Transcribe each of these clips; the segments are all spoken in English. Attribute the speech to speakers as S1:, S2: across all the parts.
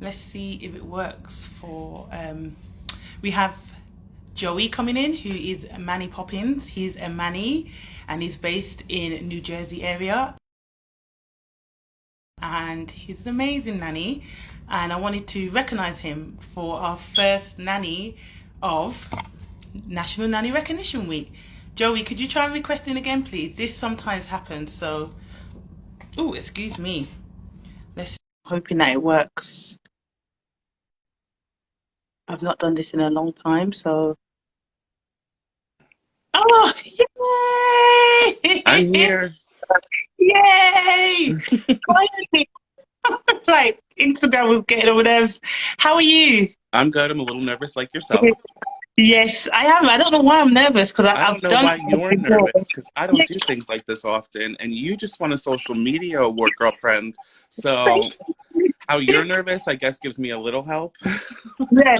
S1: Let's see if it works for. We have Joey coming in, who is Manny Poppins. He's a Manny, and he's based in New Jersey area. And he's an amazing nanny. And I wanted to recognize him for our first nanny of National Nanny Recognition Week. Joey, could you try requesting again, please? This sometimes happens, so. Oh, excuse me. Let's hoping that it works. I've not done this in a long time, so. Oh, yay!
S2: I'm here.
S1: Yay! Finally. Like Instagram was getting on my nerves. How are you?
S2: I'm good. I'm a little nervous like yourself.
S1: Yes, I am. I don't know why I'm nervous because
S2: I
S1: I've
S2: don't know
S1: done
S2: why
S1: it
S2: you're
S1: before.
S2: nervous because I don't
S1: Yeah,
S2: do things like this often, and you just want a social media award, girlfriend. So
S1: thank you.
S2: how you're nervous, I guess, gives me a little help.
S1: Yeah.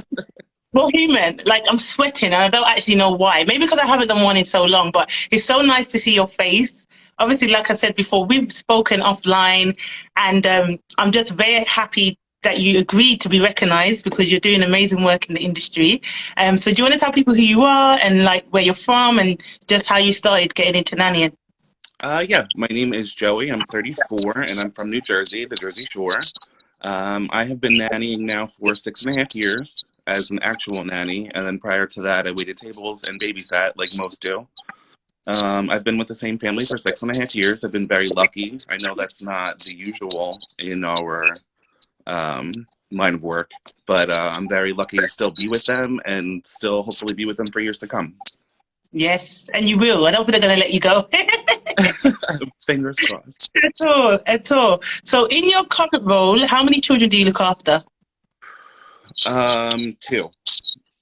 S1: Well, human, like I'm sweating and I don't actually know why. Maybe because I haven't done one in so long, but it's so nice to see your face. Obviously, like I said before, we've spoken offline, and I'm just very happy that you agreed to be recognized because you're doing amazing work in the industry. So do you want to tell people who you are and like where you're from and just how you started getting into nannying?
S2: Yeah, my name is Joey. I'm 34, and I'm from New Jersey, the Jersey Shore. I have been nannying now for 6.5 years as an actual nanny, and then prior to that, I waited tables and babysat like most do. I've been with the same family for 6.5 years. I've been very lucky. I know that's not the usual in our line of work, but I'm very lucky to still be with them and still hopefully be with them for years to come.
S1: Yes, and you will. I don't think they're going to let you go.
S2: Fingers crossed.
S1: At all, at all. So in your current role, how many children do you look after?
S2: Two.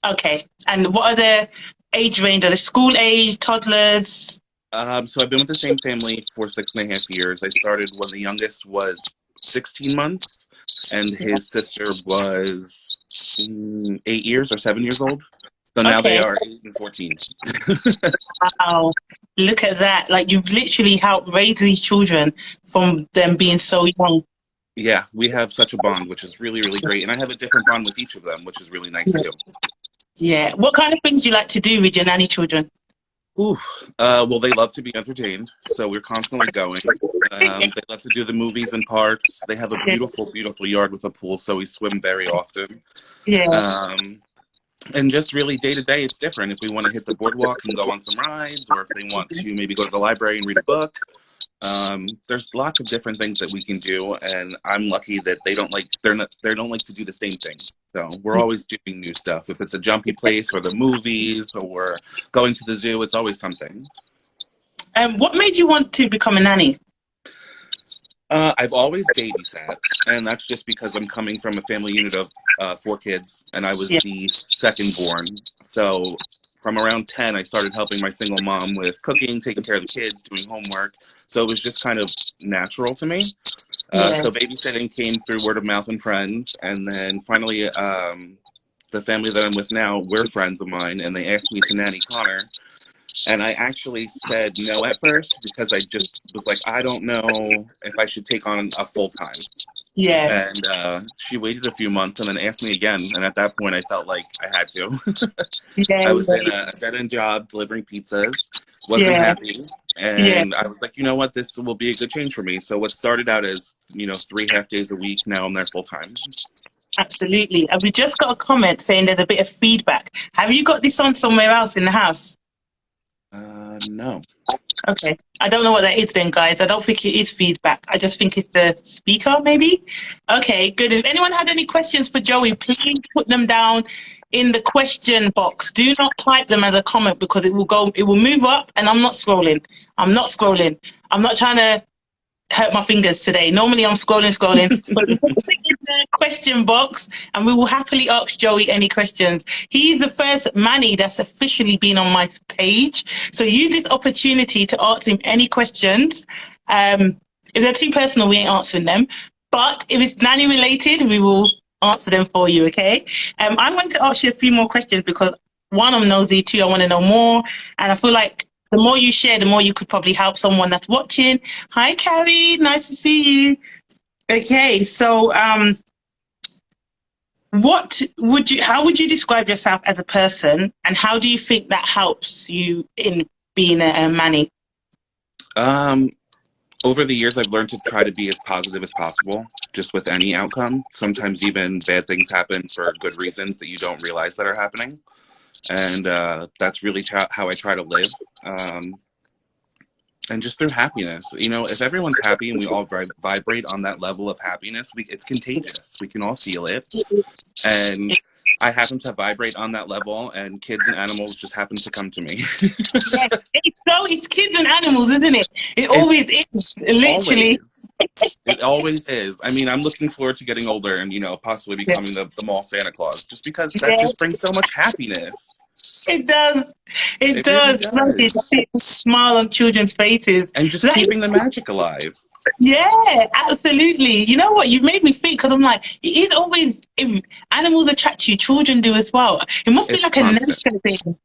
S1: Okay. And what are the age range? Are they school age, toddlers?
S2: So I've been with the same family for 6.5 years. I started when the youngest was 16 months, and his sister was 8 years or 7 years old. So now they
S1: Okay.
S2: are 8 and 14.
S1: Wow. Look at that. Like you've literally helped raise these children from them being so young.
S2: Yeah, we have such a bond, which is really, really great. And I have a different bond with each of them, which is really nice too.
S1: Yeah. What kind of things do you like to do with your nanny children?
S2: Ooh, well, they love to be entertained, so we're constantly going. They love to do the movies and parks. They have a
S1: Yeah.
S2: beautiful, beautiful yard with a pool, so we swim very often.
S1: Yeah.
S2: Um, and just really day to day, it's different. If we want to hit the boardwalk and go on some rides, or if they want to maybe go to the library and read a book, there's lots of different things that we can do. And I'm lucky that they don't like to do the same thing. So we're always doing new stuff. If it's a jumpy place or the movies or going to the zoo, it's always something.
S1: What made you want to become a nanny?
S2: I've always babysat, and that's just because I'm coming from a family unit of 4 kids, and I was
S1: Yeah.
S2: the second born. So from around 10, I started helping my single mom with cooking, taking care of the kids, doing homework. So it was just kind of natural to me.
S1: Yeah.
S2: So babysitting came through word of mouth and friends, and then finally, the family that I'm with now, we're friends of mine, and they asked me to nanny Connor. And I actually said no at first because I just was like, I don't know if I should take on a full time.
S1: Yeah.
S2: And she waited a few months and then asked me again. And at that point, I felt like I had to.
S1: Yeah.
S2: I was in a dead end job delivering pizzas, wasn't
S1: Yeah.
S2: happy.
S1: Yeah.
S2: And I was like, you know what, this will be a good change for me. So what started out as, 3 half days a week, now I'm there full time.
S1: Absolutely. And we just got a comment saying there's a bit of feedback. Have you got this on somewhere else in the house?
S2: No.
S1: Okay. I don't know what that is then, guys. I don't think it is feedback. I just think it's the speaker, maybe. Okay, good. If anyone had any questions for Joey, please put them down in the question box. Do not type them as a comment because it will move up and I'm not scrolling. I'm not scrolling. I'm not trying to hurt my fingers today. Normally I'm scrolling, but we put it in the question box and we will happily ask Joey any questions. He's the first Manny that's officially been on my page. So use this opportunity to ask him any questions. If they're too personal, we ain't answering them. But if it's nanny related, we will answer them for you, okay? I'm going to ask you a few more questions because one, I'm nosy, two, I want to know more. And I feel like the more you share, the more you could probably help someone that's watching. Hi, Carrie. Nice to see you. Okay, so how would you describe yourself as a person, and how do you think that helps you in being a Manny?
S2: Over the years, I've learned to try to be as positive as possible, just with any outcome. Sometimes even bad things happen for good reasons that you don't realize that are happening. And that's really how I try to live. And just through happiness. You know, if everyone's happy and we all vibrate on that level of happiness, it's contagious. We can all feel it. And I happen to vibrate on that level, and kids and animals just happen to come to me.
S1: Yes, it's kids and animals, isn't it? It always is, literally.
S2: It always is. I mean, I'm looking forward to getting older and, you know, possibly becoming the mall Santa Claus, just because that just brings so much happiness.
S1: It does. It does.
S2: Really does.
S1: It smile on children's faces.
S2: And just keeping the magic alive.
S1: Yeah, absolutely. You know what? You've made me think, because I'm like, it is always, if animals attract you, children do as well. It must be like constant. A nature thing.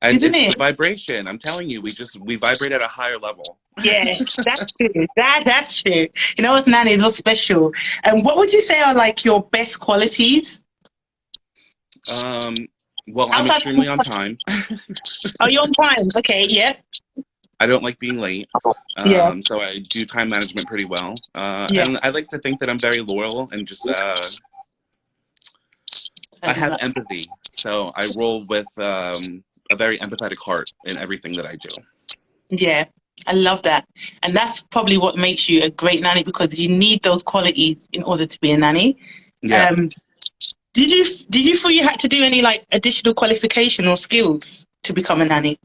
S2: And
S1: isn't
S2: it's
S1: it?
S2: the vibration. I'm telling you, we vibrate at a higher level.
S1: Yeah, that's true. That's true. You know what, Nanny, what's special? And what would you say are like your best qualities?
S2: Well, I'm extremely on time.
S1: Oh, you're on time. Okay, yeah.
S2: I don't like being late. So I do time management pretty well. And I like to think that I'm very loyal and just I have empathy. So I roll with a very empathetic heart in everything that I do. Yeah,
S1: I love that. And that's probably what makes you a great nanny, because you need those qualities in order to be a nanny.
S2: Yeah.
S1: Did you feel you had to do any like additional qualification or skills to become a nanny?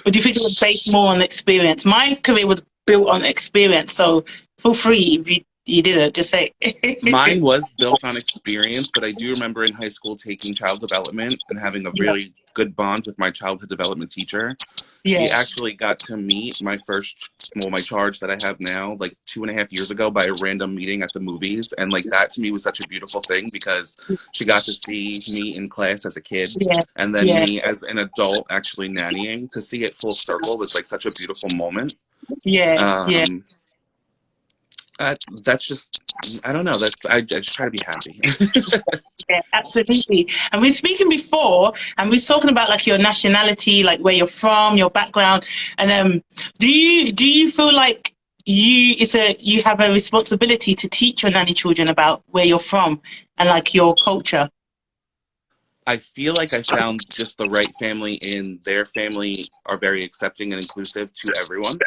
S1: Or do you think it was based more on experience? My career was built on experience, so feel free if you didn't, just say.
S2: Mine was built on experience, but I do remember in high school taking child development and having a really good bond with my childhood development teacher. She actually got to meet my charge that I have now, like 2.5 years ago, by a random meeting at the movies. And like that to me was such a beautiful thing, because she got to see me in class as a kid and then me as an adult actually nannying. To see it full circle was like such a beautiful moment. That's just, I don't know. I just try to be happy.
S1: Yeah, absolutely. And we were speaking before, and we were talking about like your nationality, like where you're from, your background. And do you feel like you have a responsibility to teach your nanny children about where you're from and like your culture?
S2: I feel like I found just the right family in their family are very accepting and inclusive to everyone.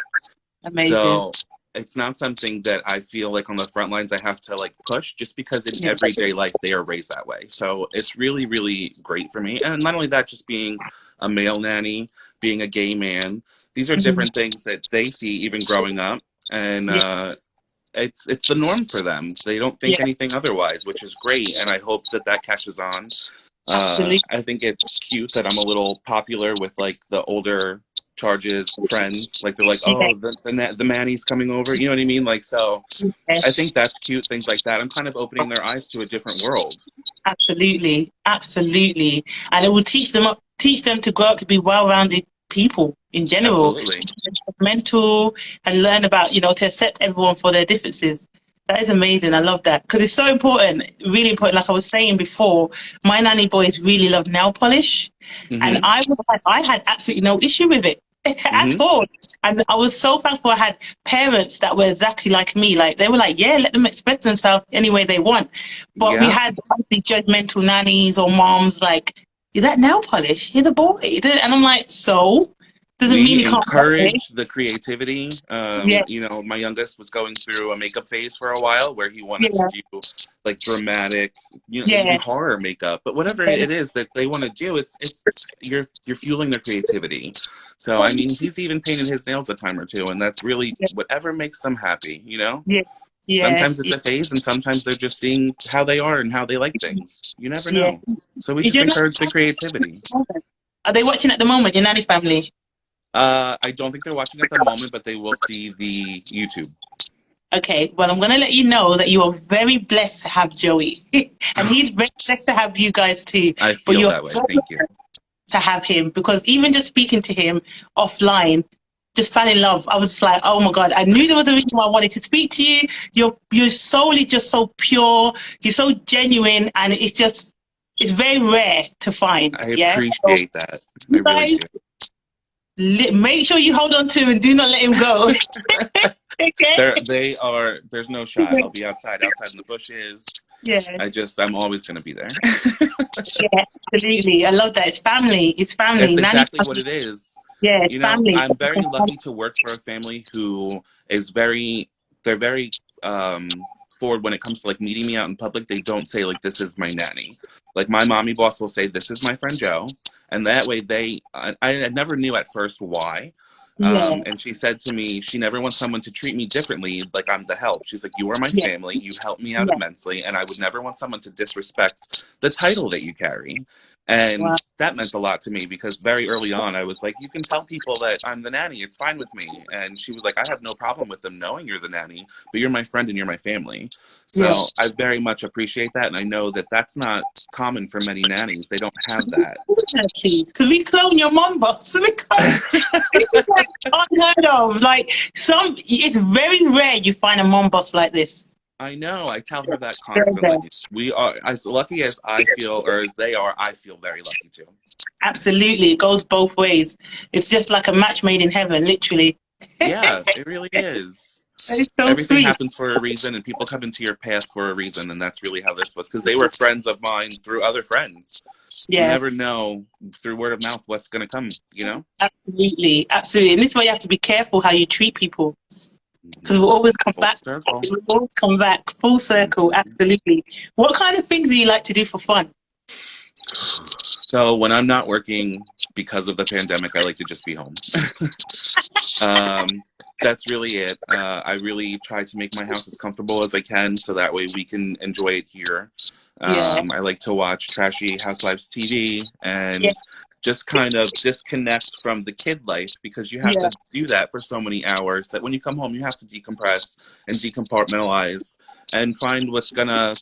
S1: Amazing.
S2: So it's not something that I feel like on the front lines I have to like push, just because in everyday life they are raised that way. So it's really, really great for me. And not only that, just being a male nanny, being a gay man, these are different things that they see even growing up. And it's the norm for them. They don't think anything otherwise, which is great. And I hope that catches on. I think it's cute that I'm a little popular with like the older charges friends, like they're like, oh, the Manny's coming over, you know what I mean? Like, so I think that's cute, things like that. I'm kind of opening their eyes to a different world.
S1: Absolutely, and it will teach them to grow up to be well-rounded people in general.
S2: Absolutely.
S1: Mental, and learn about, to accept everyone for their differences. That is amazing. I love that, because it's so important, really important. Like I was saying before, my nanny boys really love nail polish, and I had absolutely no issue with it at all. And I was so thankful I had parents that were exactly like me. Like they were like, yeah, let them express themselves any way they want. But we had judgmental nannies or moms like, is that nail polish? He's a boy. And I'm like, so? Doesn't mean you can't
S2: encourage the creativity. You know, my youngest was going through a makeup phase for a while where he wanted to do like dramatic, even horror makeup. But whatever it is that they want to do, it's you're fueling their creativity. So I mean, he's even painted his nails a time or two, and that's really whatever makes them happy. Sometimes it's a phase, and sometimes they're just seeing how they are and how they like things. You never know. So we just encourage the creativity.
S1: Are they watching at the moment, your nanny family?
S2: I don't think they're watching at the moment, but they will see the YouTube.
S1: Okay, well, I'm going to let you know that you are very blessed to have Joey. And he's very blessed to have you guys too.
S2: I feel that way, thank you.
S1: To have him, because even just speaking to him offline just fell in love. I was like, oh my God, I knew there was a reason why I wanted to speak to you. You're solely just so pure. You're so genuine. And it's very rare to find.
S2: I
S1: Yeah.
S2: appreciate that. I
S1: You
S2: really
S1: guys,
S2: do.
S1: make sure you hold on to him and do not let him go. Okay.
S2: There's no shot. I'll be outside in the bushes.
S1: Yeah.
S2: I'm always going to be there.
S1: Yeah, absolutely. I love that. It's family. It's family.
S2: It's exactly what it is.
S1: Yeah, it's family.
S2: I'm very lucky to work for a family who is they're very forward when it comes to like meeting me out in public. They don't say like, this is my nanny. Like my mommy boss will say, this is my friend Joe. And that way I never knew at first why.
S1: Yeah.
S2: And she said to me, she never wants someone to treat me differently, like I'm the help. She's like, you are my family. You help me out immensely. And I would never want someone to disrespect the title that you carry. And that meant a lot to me because very early on, I was like, you can tell people that I'm the nanny. It's fine with me. And she was like, I have no problem with them knowing you're the nanny, but you're my friend and you're my family. So I very much appreciate that. And I know that that's not common for many nannies. They don't have that.
S1: Because we clone your mom boss. It's like unheard of. Like it's very rare you find a mom boss like this.
S2: I know. I tell her that constantly. We are as lucky as I feel, or as they are. I feel very lucky too.
S1: Absolutely, it goes both ways. It's just like a match made in heaven, literally.
S2: Yeah, it really is.
S1: So
S2: everything
S1: sweet.
S2: happens for a reason, and people come into your path for a reason, and that's really how this was. Because they were friends of mine through other friends. Yeah. You never know through word of mouth what's going to come. You know.
S1: Absolutely, absolutely, and this is why you have to be careful how you treat people. Because we'll always come back. We'll always come back full circle. Absolutely. What kind of things do you like to do for fun?
S2: So when I'm not working because of the pandemic, I like to just be home. That's really it. I really try to make my house as comfortable as I can, so that way we can enjoy it here. I like to watch trashy Housewives TV and just kind of disconnect from the kid life, because you have to do that for so many hours that when you come home, you have to decompress and decompartmentalize and find what's gonna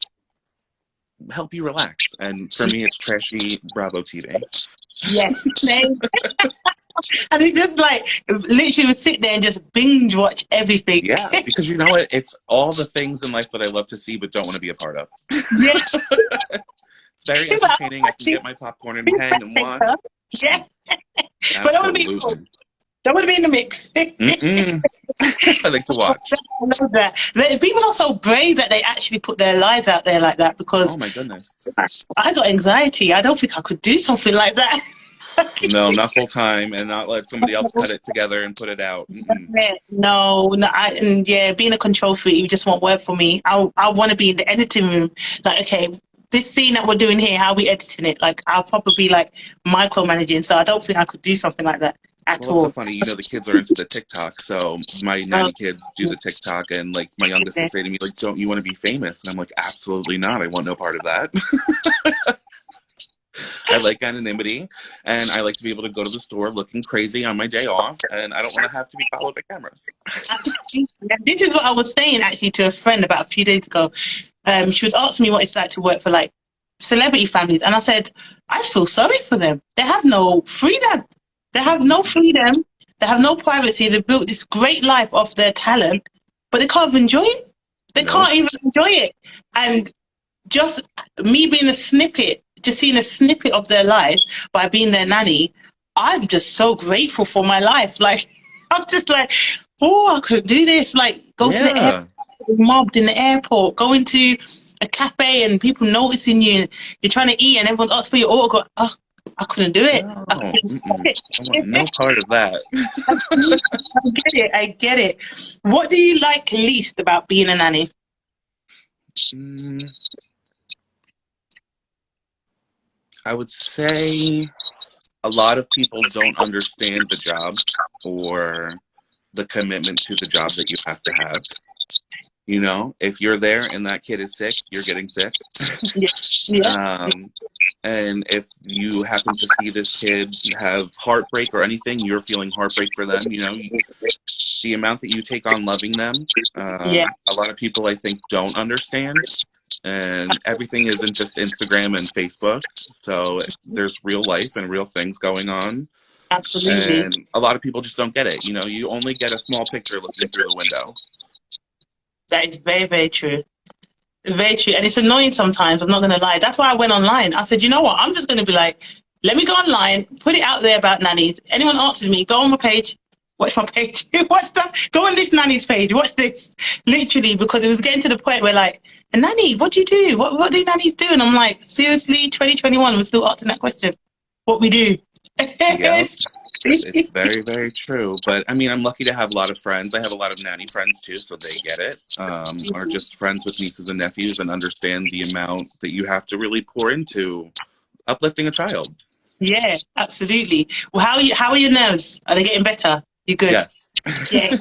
S2: help you relax. And for me, it's trashy Bravo TV.
S1: Yes. And it's just like, literally would sit there and just binge watch everything.
S2: Yeah, because you know what? It's all the things in life that I love to see but don't want to be a part of.
S1: Yeah.
S2: Very entertaining. I can get my popcorn and hang and watch.
S1: Yeah. But I want to be in the mix.
S2: I like to watch.
S1: I love that. People are so brave that they actually put their lives out there like that, because
S2: oh my goodness,
S1: I got anxiety. I don't think I could do something like that.
S2: No, not full time, and not let somebody else cut it together and put it out.
S1: No. Being a control freak, you just won't work for me. I want to be in the editing room. Like, okay, this scene that we're doing here, how are we editing it? Like, I'll probably be like micromanaging. So I don't think I could do something like that at all.
S2: It's so funny. You know, the kids are into the TikTok. So my nanny kids do the TikTok, and like my youngest will say to me, like, "Don't you want to be famous?" And I'm like, "Absolutely not. I want no part of that." I like anonymity, and I like to be able to go to the store looking crazy on my day off, and I don't want to have to be followed by cameras.
S1: This is what I was saying actually to a friend about a few days ago. She was asking me what it's like to work for like celebrity families, and I said, I feel sorry for them. They have no freedom. They have no freedom. They have no privacy. They built this great life off their talent, but they can't even enjoy it. They can't even enjoy it. And just me being just seeing a snippet of their life by being their nanny, I'm just so grateful for my life. Like, I'm just like, oh, I couldn't do this. Like, go to the airport, mobbed in the airport, going to a cafe and people noticing you, and you're trying to eat and everyone asks for your autograph. Oh, I couldn't do it.
S2: No, I want no part of that.
S1: I get it. What do you like least about being a nanny?
S2: I would say a lot of people don't understand the job or the commitment to the job that you have to have. You know, if you're there and that kid is sick, you're getting sick. And if you happen to see this kid have heartbreak or anything, you're feeling heartbreak for them. You know, the amount that you take on loving them, a lot of people, I think, don't understand. And everything isn't just Instagram and Facebook. So there's real life and real things going on.
S1: Absolutely.
S2: And a lot of people just don't get it. You know, you only get a small picture looking through the window.
S1: That is very, very true. Very true. And it's annoying sometimes, I'm not going to lie. That's why I went online. I said, you know what? I'm just going to be like, let me go online, put it out there about nannies. Anyone asks me, go on my page, watch my page, watch that, go on this nanny's page, watch this. Literally, because it was getting to the point where like, a nanny, what do you do? What do nannies do? And I'm like, seriously, 2021, we're still asking that question. What we do.
S2: Yeah. It's very, very true. But I mean, I'm lucky to have a lot of friends. I have a lot of nanny friends too, so they get it. Or just friends with nieces and nephews and understand the amount that you have to really pour into uplifting a child.
S1: Yeah, absolutely. Well, how are your nerves? Are they getting better? You good?
S2: Yes.
S1: Yeah.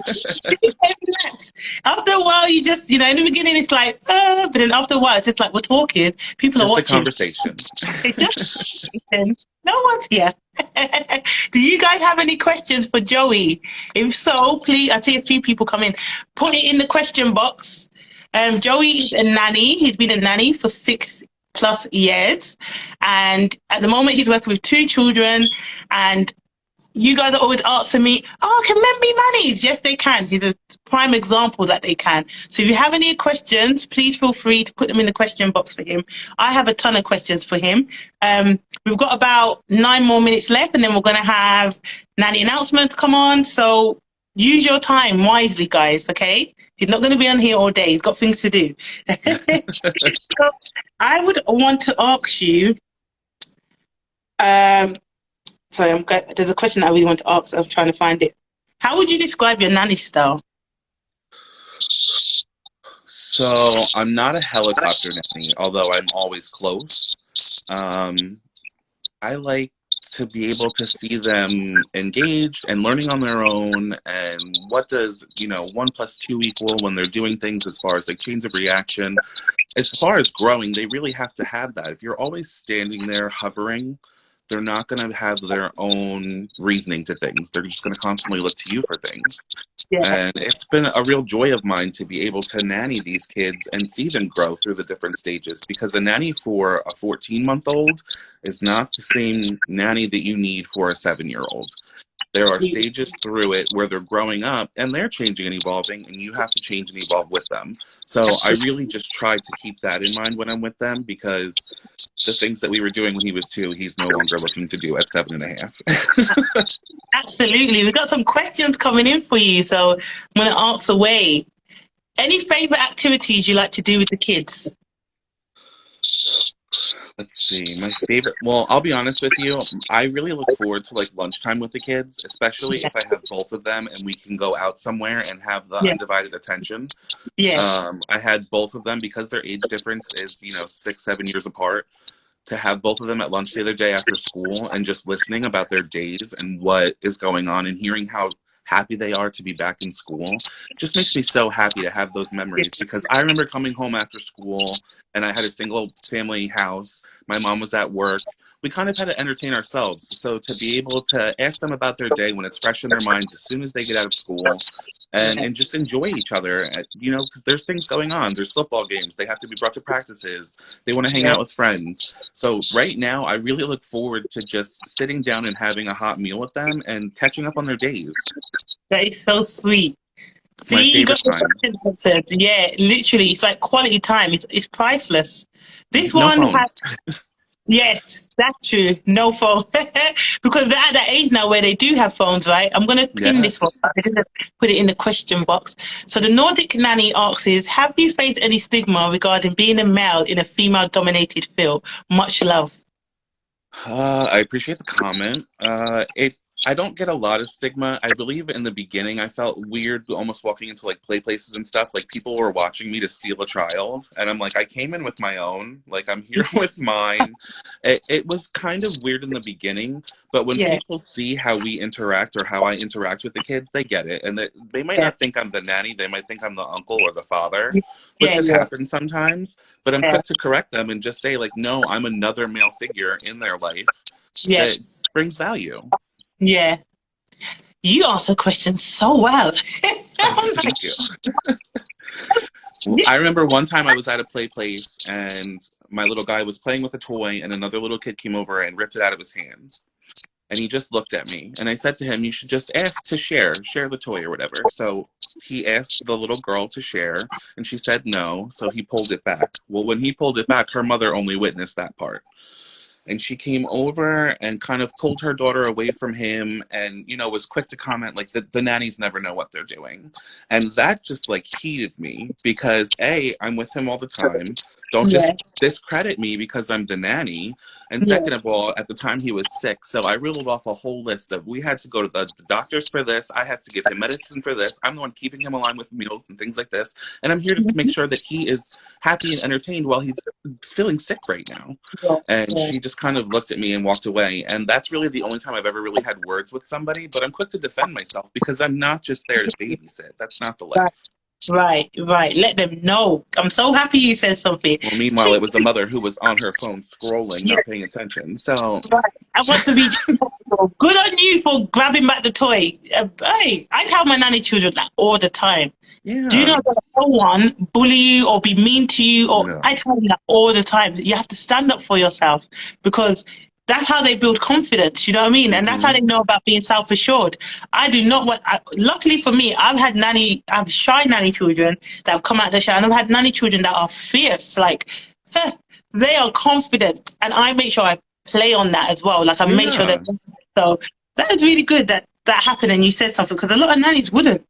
S1: After a while, you just, you know, in the beginning, it's like, but then after a while, it's just like we're talking. People are
S2: Just a
S1: watching.
S2: conversation.
S1: It's just no one's here. Do you guys have any questions for Joey? If so, please, I see a few people come in. Put it in the question box. Joey is a nanny. He's been a nanny for 6+ years. And at the moment, he's working with 2 children. And you guys are always asking me, oh, can men be nannies? Yes, they can. He's a prime example that they can. So if you have any questions, please feel free to put them in the question box for him. I have a ton of questions for him. We've got about 9 more minutes left, and then we're going to have nanny announcements come on. So use your time wisely, guys, okay? He's not going to be on here all day. He's got things to do. So I would want to ask you, sorry, there's a question I really want to ask. I was trying to find it. How would you describe your nanny style?
S2: So I'm not a helicopter nanny, although I'm always close. I like to be able to see them engaged and learning on their own, and what does 1 + 2 equal when they're doing things, as far as like chains of reaction. As far as growing, they really have to have that. If you're always standing there hovering, they're not going to have their own reasoning to things. They're just going to constantly look to you for things.
S1: Yeah.
S2: And it's been a real joy of mine to be able to nanny these kids and see them grow through the different stages, because a nanny for a 14-month-old is not the same nanny that you need for a 7-year-old. There are stages through it where they're growing up and they're changing and evolving, and you have to change and evolve with them. So I really just try to keep that in mind when I'm with them, because the things that we were doing when he was 2, he's no longer looking to do at 7.5.
S1: Absolutely. We've got some questions coming in for you, so I'm going to ask away. Any favorite activities you like to do with the kids?
S2: Let's see, my favorite. Well, I'll be honest with you. I really look forward to like lunchtime with the kids, especially if I have both of them and we can go out somewhere and have the undivided attention.
S1: Yeah.
S2: I had both of them, because their age difference is 6-7 years apart. To have both of them at lunch the other day after school and just listening about their days and what is going on and hearing how happy they are to be back in school just makes me so happy to have those memories, because I remember coming home after school and I had a single family house. My mom was at work. We kind of had to entertain ourselves. So to be able to ask them about their day when it's fresh in their minds as soon as they get out of school, and just enjoy each other, because there's things going on. There's football games. They have to be brought to practices. They want to hang out with friends. So right now, I really look forward to just sitting down and having a hot meal with them and catching up on their days.
S1: That is so sweet.
S2: My
S1: See, you got
S2: favorite
S1: the time. Yeah, literally, it's like quality time. It's priceless. This
S2: No
S1: one
S2: phones.
S1: has. Yes, that's true. No phone. Because they're at that age now where they do have phones, right? I'm going to pin this one. I'm going to put it in the question box. So the Nordic nanny asks is, have you faced any stigma regarding being a male in a female-dominated field? Much love.
S2: I appreciate the comment. I don't get a lot of stigma. I believe in the beginning I felt weird almost walking into like play places and stuff. Like people were watching me to steal a child. And I'm like, I came in with my own. Like I'm here with mine. It was kind of weird in the beginning. But when people see how we interact or how I interact with the kids, they get it. And they might not think I'm the nanny. They might think I'm the uncle or the father, which has happened sometimes. But I'm quick to correct them and just say like, no, I'm another male figure in their life that brings value.
S1: Yeah. You answer questions so well.
S2: Thank you. I remember one time I was at a play place and my little guy was playing with a toy and another little kid came over and ripped it out of his hands. And he just looked at me. And I said to him, you should just ask to share the toy or whatever. So he asked the little girl to share, and she said no. So he pulled it back. Well, when he pulled it back, her mother only witnessed that part. And she came over and kind of pulled her daughter away from him and, you know, was quick to comment, like, the nannies never know what they're doing. And that just, like, heated me because, A, I'm with him all the time. Don't just discredit me because I'm the nanny. And second of all, at the time he was sick. So I reeled off a whole list of, we had to go to the doctors for this. I have to give him medicine for this. I'm the one keeping him alive with meals and things like this. And I'm here to make sure that he is happy and entertained while he's feeling sick right now. And she just kind of looked at me and walked away. And that's really the only time I've ever really had words with somebody. But I'm quick to defend myself because I'm not just there to babysit. That's not the life.
S1: Right. Let them know. I'm so happy you said something.
S2: Well, meanwhile, it was the mother who was on her phone scrolling, not paying attention. So,
S1: I want to be good on you for grabbing back the toy. Hey, I tell my nanny children that all the time.
S2: Yeah.
S1: Do not let no one bully you or be mean to you. Or I tell them that all the time. You have to stand up for yourself because that's how they build confidence, you know what I mean? And that's how they know about being self-assured. I do not want, luckily for me, I've shy nanny children that have come out of the shower, and I've had nanny children that are fierce, like, they are confident. And I make sure I play on that as well. Like, I make sure that, so that is really good that happened and you said something, because a lot of nannies wouldn't.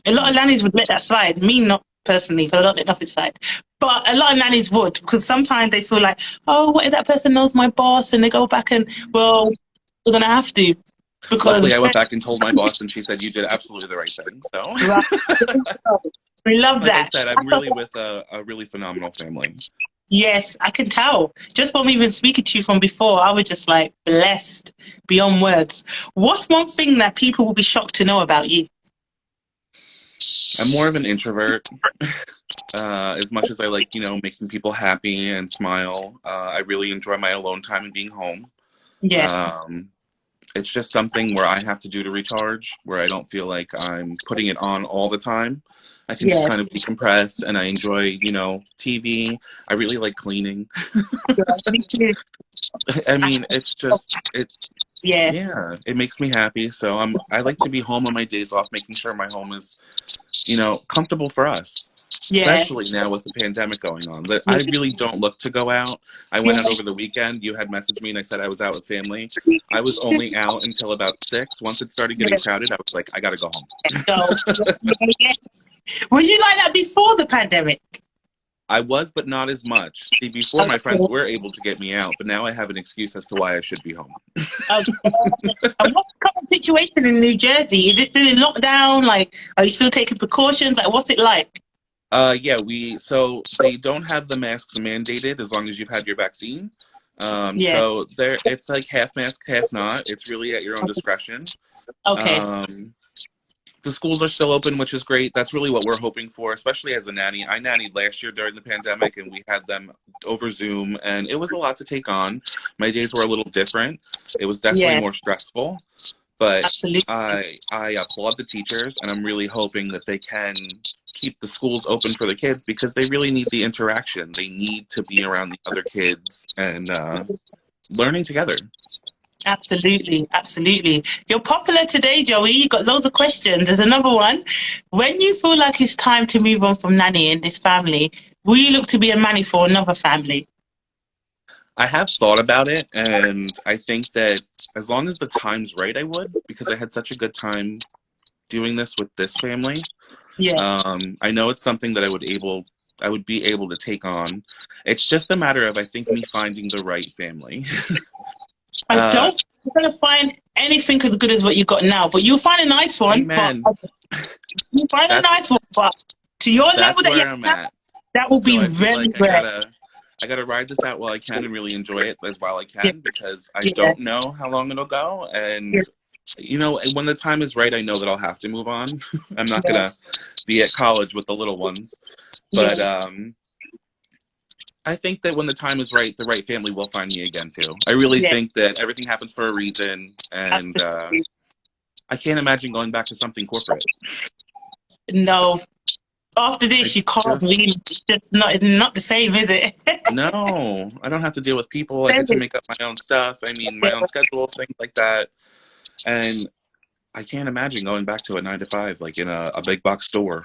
S1: A lot of nannies would let that slide. Me, not personally, because I don't let nothing slide. But a lot of nannies would, because sometimes they feel like, oh, what if that person knows my boss? And they go back and, well, we're going to have to. Because
S2: luckily, I went back and told my boss, and she said, you did absolutely the right thing. So
S1: we love that.
S2: Like I said, I'm really with a really phenomenal family.
S1: Yes, I can tell. Just from even speaking to you from before, I was just like blessed beyond words. What's one thing that people will be shocked to know about you?
S2: I'm more of an introvert. As much as I like, you know, making people happy and smile, I really enjoy my alone time and being home.
S1: Yeah.
S2: It's just something where I have to do to recharge, where I don't feel like I'm putting it on all the time. I can just kind of decompress, and I enjoy, you know, TV. I really like cleaning. I mean, it's just, it makes me happy. So I like to be home on my days off, making sure my home is, you know, comfortable for us. Especially now with the pandemic going on. But I really don't look to go out. I went out over the weekend. You had messaged me and I said I was out with family. I was only out until about 6. Once it started getting crowded, I was like, I gotta go home.
S1: Were you like that before the pandemic?
S2: I was, but not as much. See, before my friends were able to get me out, but now I have an excuse as to why I should be home.
S1: And what's the current situation in New Jersey? Is it still in lockdown? Like, are you still taking precautions? Like, what's it like?
S2: Yeah, so they don't have the masks mandated as long as you've had your vaccine. So it's like half mask, half not. It's really at your own discretion.
S1: Okay.
S2: The schools are still open, which is great. That's really what we're hoping for, especially as a nanny. I nannied last year during the pandemic, and we had them over Zoom, and it was a lot to take on. My days were a little different. It was definitely more stressful. But I applaud the teachers, and I'm really hoping that they can keep the schools open for the kids because they really need the interaction. They need to be around the other kids and learning together.
S1: Absolutely. You're popular today, Joey. You got loads of questions. There's another one. When you feel like it's time to move on from nanny in this family, will you look to be a nanny for another family?
S2: I have thought about it, and I think that as long as the time's right, I would, because I had such a good time doing this with this family. I know it's something that I would be able to take on. It's just a matter of, I think, me finding the right family.
S1: I don't think you're going to find anything as good as what you got now, but you'll find a nice one.
S2: Amen.
S1: You'll find a nice one, but to your level that you're at, that will be very rare.
S2: I gotta ride this out while I can and really enjoy it as well I can because I don't know how long it'll go. And, you know, when the time is right, I know that I'll have to move on. I'm not gonna be at college with the little ones. But I think that when the time is right, the right family will find me again, too. I really think that everything happens for a reason. And I can't imagine going back to something corporate.
S1: No. After
S2: I
S1: this, you can't
S2: just,
S1: really. It's just not the same, is it?
S2: no, I don't have to deal with people. I get to make up my own stuff. I mean, my own schedules, things like that. And I can't imagine going back to a 9 to 5, like in a big box store.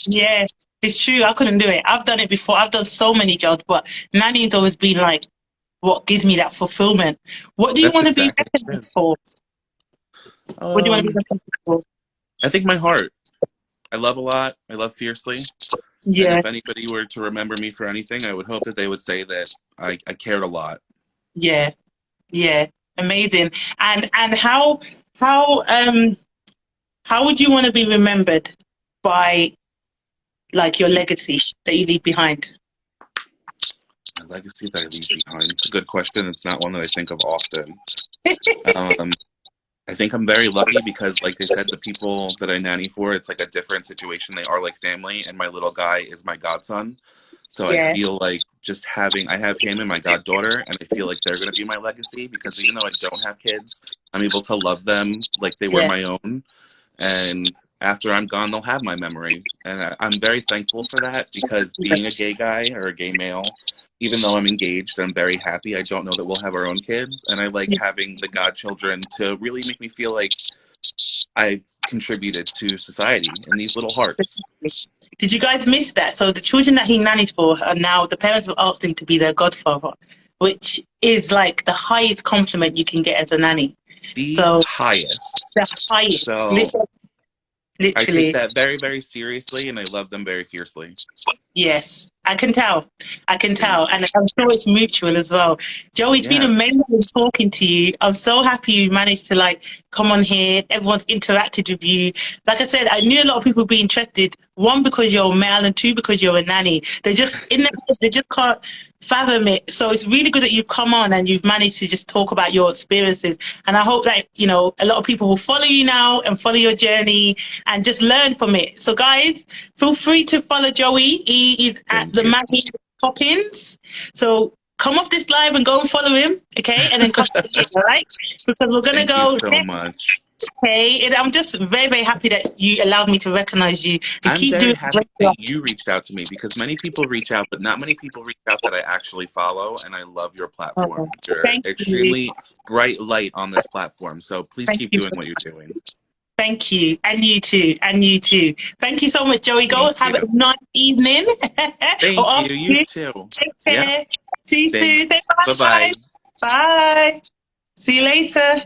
S1: Yeah, it's true. I couldn't do it. I've done it before. I've done so many jobs, but nannying's always been like what gives me that fulfillment. What do you
S2: That's
S1: want to be
S2: exactly what it
S1: recognized
S2: is.
S1: for? What do you want to be recognized for?
S2: I think my heart. I love a lot. I love fiercely. And
S1: Yeah,
S2: if anybody were to remember me for anything, I would hope that they would say that I cared a lot.
S1: yeah, yeah. Amazing. And how would you want to be remembered by like your legacy that you leave behind?
S2: My legacy that I leave behind. It's a good question. It's not one that I think of often. Um, I think I'm very lucky because, like they said, the people that I nanny for, it's like a different situation. They are like family, and my little guy is my godson. So I
S1: Yeah,
S2: feel like just I have him and my goddaughter, and I feel like they're going to be my legacy because even though I don't have kids, I'm able to love them like they were
S1: yeah,
S2: my own. And after I'm gone, they'll have my memory. And I'm very thankful for that because being a gay guy or a gay male, even though I'm engaged, I'm very happy. I don't know that we'll have our own kids. And I like having the godchildren to really make me feel like I've contributed to society in these little hearts.
S1: Did you guys miss that? So the children that he nannies for are now the parents have asked him to be their godfather, which is like the highest compliment you can get as a nanny.
S2: The
S1: So
S2: highest.
S1: the highest,
S2: So I take
S1: literally.
S2: that very, very seriously and I love them very fiercely.
S1: Yes, I can tell. I can
S2: Thank
S1: tell.
S2: you.
S1: And I'm sure it's mutual as well. Joey, it's been
S2: Yes.
S1: amazing talking to you. I'm so happy you managed to like come on here. Everyone's interacted with you. Like I said, I knew a lot of people would be interested. One, because you're a male, and two, because you're a nanny. They just in their head, they just can't fathom it. So it's really good that you've come on and you've managed to just talk about your experiences. And I hope that, you know, a lot of people will follow you now and follow your journey and just learn from it. So guys, feel free to follow Joey. He is at
S2: Thank
S1: the
S2: you.
S1: Manny Poppins. So come off this live and go and follow him, okay? And then come back again, all right? Because we're gonna
S2: Thank you
S1: go
S2: so
S1: next,
S2: much.
S1: okay? And I'm just very, very happy that you allowed me to recognize you and
S2: I'm
S1: keep
S2: very
S1: doing
S2: happy
S1: great
S2: that
S1: job.
S2: you reached out to me because many people reach out, but not many people reach out that I actually follow. And I love your
S1: Oh,
S2: platform. You're
S1: thank you,
S2: extremely bright light on this platform. So please
S1: thank
S2: keep
S1: you,
S2: doing what you're doing.
S1: thank you, and you too, and you too. Thank you so much, Joey. Go
S2: Thank
S1: have
S2: you.
S1: a nice evening or
S2: Thank you. You
S1: afternoon.
S2: too.
S1: Take
S2: Yeah.
S1: care. See you soon.
S2: Thanks.
S1: Say
S2: Bye
S1: bye.
S2: bye.
S1: Bye. See you later.